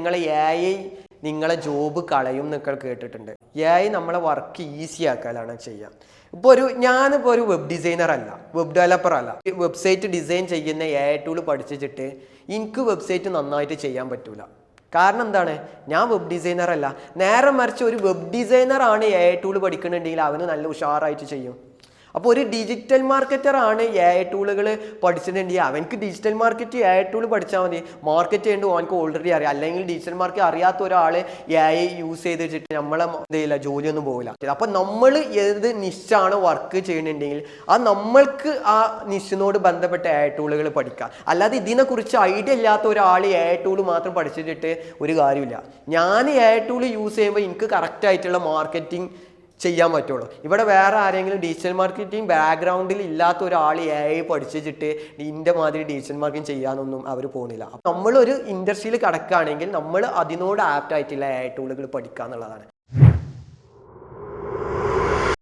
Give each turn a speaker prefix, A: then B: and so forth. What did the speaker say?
A: നിങ്ങളെ AI നിങ്ങളെ job കളയും എന്നൊക്കെ കേട്ടിട്ടുണ്ട്. AI നമ്മളെ വർക്ക് ഈസി ആക്കാനാണ് ചെയ്യുക. ഞാനിപ്പോൾ ഒരു വെബ് ഡിസൈനർ അല്ല, വെബ് ഡെവലപ്പർ അല്ല. വെബ്സൈറ്റ് ഡിസൈൻ ചെയ്യുന്ന AI ടൂൾ പഠിച്ചിട്ട് എനിക്ക് വെബ്സൈറ്റ് നന്നായിട്ട് ചെയ്യാൻ പറ്റൂല. കാരണം എന്താണ്? ഞാൻ വെബ് ഡിസൈനർ അല്ല. നേരെ മറിച്ച് ഒരു വെബ് ഡിസൈനർ ആണ് AI ടൂൾ പഠിക്കുന്നുണ്ടെങ്കിൽ അവന് നല്ല ഉഷാറായിട്ട് ചെയ്യും. അപ്പോൾ ഒരു ഡിജിറ്റൽ മാർക്കറ്റർ ആണ് AI ടൂളുകൾ പഠിച്ചിട്ടുണ്ടെങ്കിൽ അവനക്ക് ഡിജിറ്റൽ മാർക്കറ്റ് AI ടൂൾ പഠിച്ചാൽ മതി. മാർക്കറ്റ് ചെയ്യേണ്ടത് അവനക്ക് ഓൾറെഡി അറിയാം. അല്ലെങ്കിൽ ഡിജിറ്റൽ മാർക്കറ്റ് അറിയാത്ത ഒരാൾ AI യൂസ് ചെയ്ത് വെച്ചിട്ട് നമ്മളെ എന്തെയില്ല, ജോലിയൊന്നും പോകില്ല. അപ്പം നമ്മൾ ഏത് നിശ്ചാണ് വർക്ക് ചെയ്യുന്നുണ്ടെങ്കിൽ നമ്മൾക്ക് ആ നിശ്ചിനോട് ബന്ധപ്പെട്ട AI ടൂളുകൾ പഠിക്കാം. അല്ലാതെ ഇതിനെക്കുറിച്ച് ഐഡിയ ഇല്ലാത്ത ഒരാൾ AI ടൂൾ മാത്രം പഠിച്ചിട്ട് ഒരു കാര്യമില്ല. ഞാൻ AI ടൂൾ യൂസ് ചെയ്യുമ്പോൾ എനിക്ക് കറക്റ്റായിട്ടുള്ള മാർക്കറ്റിംഗ് ചെയ്യാൻ പറ്റുള്ളൂ. ഇവിടെ വേറെ ആരെങ്കിലും ഡിജിറ്റൽ മാർക്കറ്റിംഗ് ബാക്ക്ഗ്രൗണ്ടിൽ ഇല്ലാത്ത ഒരാൾ AI പഠിച്ചിട്ട് ഇതിൻ്റെ മാതിരി ഡിജിറ്റൽ മാർക്കറ്റിംഗ് ചെയ്യാനൊന്നും അവർ പോകുന്നില്ല. നമ്മളൊരു ഇൻഡസ്ട്രിയിൽ കിടക്കുകയാണെങ്കിൽ നമ്മൾ അതിനോട് ആപ്റ്റ് ആയിട്ടുള്ള AI ടൂളുകൾ പഠിക്കുക എന്നുള്ളതാണ്.